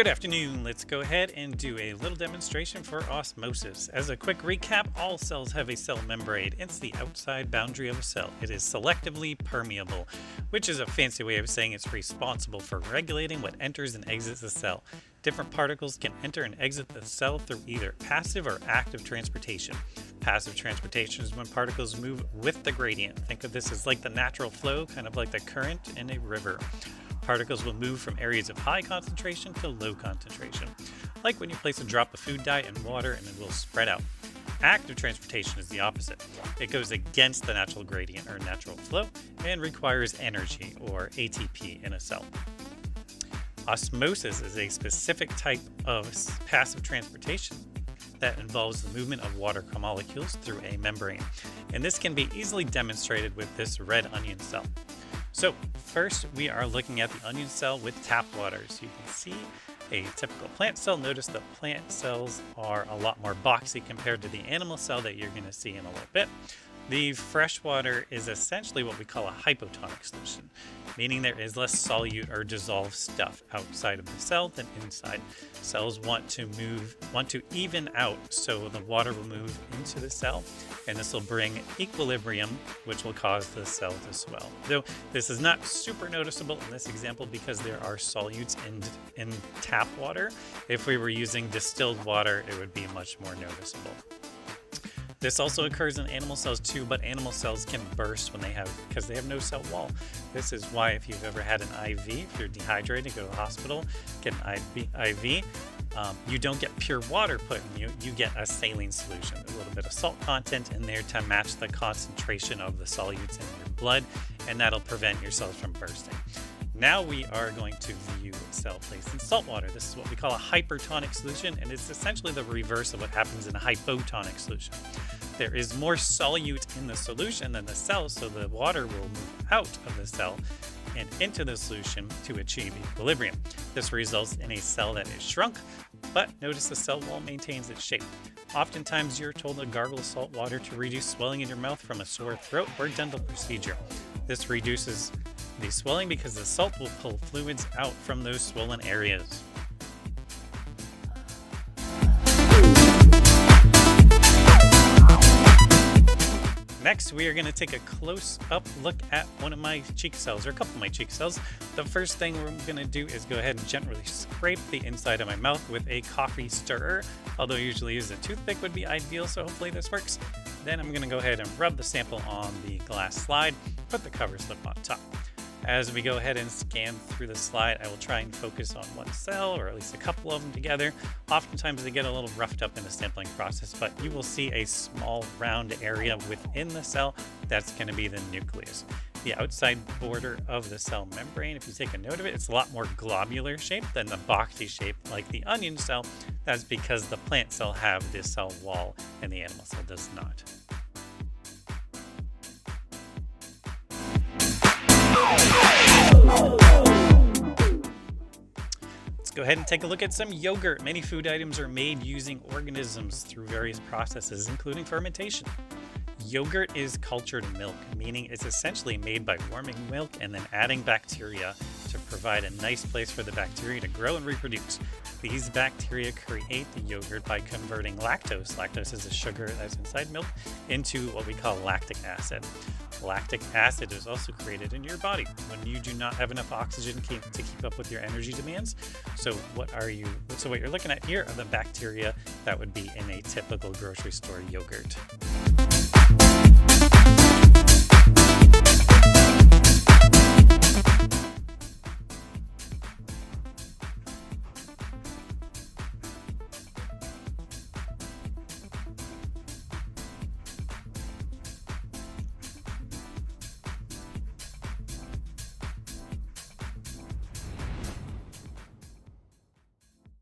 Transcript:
Good afternoon. Let's go ahead and do a little demonstration for osmosis. As a quick recap, all cells have a cell membrane. It's the outside boundary of a cell. It is selectively permeable, which is a fancy way of saying it's responsible for regulating what enters and exits the cell. Different particles can enter and exit the cell through either passive or active transportation. Passive transportation is when particles move with the gradient. Think of this as like the natural flow, kind of like the current in a river. Particles will move from areas of high concentration to low concentration, like when you place a drop of food dye in water and it will spread out. Active transportation is the opposite. It goes against the natural gradient or natural flow and requires energy or ATP in a cell. Osmosis is a specific type of passive transportation that involves the movement of water molecules through a membrane, and this can be easily demonstrated with this red onion cell. So first we are looking at the onion cell with tap water. So you can see a typical plant cell. Notice the plant cells are a lot more boxy compared to the animal cell that you're going to see in a little bit. The fresh water is essentially what we call a hypotonic solution, meaning there is less solute or dissolved stuff outside of the cell than inside. Cells want to even out, so the water will move into the cell, and this will bring equilibrium, which will cause the cell to swell. Though this is not super noticeable in this example because there are solutes in tap water. If we were using distilled water, it would be much more noticeable. This also occurs in animal cells too, but animal cells can burst because they have no cell wall. This is why if you've ever had an IV, if you're dehydrated, go to the hospital, get an IV, you don't get pure water put in you, you get a saline solution, a little bit of salt content in there to match the concentration of the solutes in your blood, and that'll prevent your cells from bursting. Now we are going to view a cell placed in salt water. This is what we call a hypertonic solution, and it's essentially the reverse of what happens in a hypotonic solution. There is more solute in the solution than the cell, so the water will move out of the cell and into the solution to achieve equilibrium. This results in a cell that is shrunk, but notice the cell wall maintains its shape. Oftentimes you're told to gargle salt water to reduce swelling in your mouth from a sore throat or dental procedure. This reduces the swelling because the salt will pull fluids out from those swollen areas. Next, we are going to take a close-up look at one of my cheek cells, or a couple of my cheek cells. The first thing we're going to do is go ahead and gently scrape the inside of my mouth with a coffee stirrer, although usually use a toothpick would be ideal, so hopefully this works. Then I'm going to go ahead and rub the sample on the glass slide, put the cover slip on top. As we go ahead and scan through the slide, I will try and focus on one cell, or at least a couple of them together. Oftentimes they get a little roughed up in the sampling process, but you will see a small round area within the cell. That's going to be the nucleus. The outside border of the cell membrane, if you take a note of it, it's a lot more globular shape than the boxy shape like the onion cell. That's because the plant cell have this cell wall and the animal cell does not. Let's go ahead and take a look at some yogurt. Many food items are made using organisms through various processes, including fermentation. Yogurt is cultured milk, meaning it's essentially made by warming milk and then adding bacteria to provide a nice place for the bacteria to grow and reproduce. These bacteria create the yogurt by converting lactose. Lactose is a sugar that's inside milk into what we call lactic acid. Lactic acid is also created in your body when you do not have enough oxygen to keep up with your energy demands. So what you're looking at here are the bacteria that would be in a typical grocery store yogurt.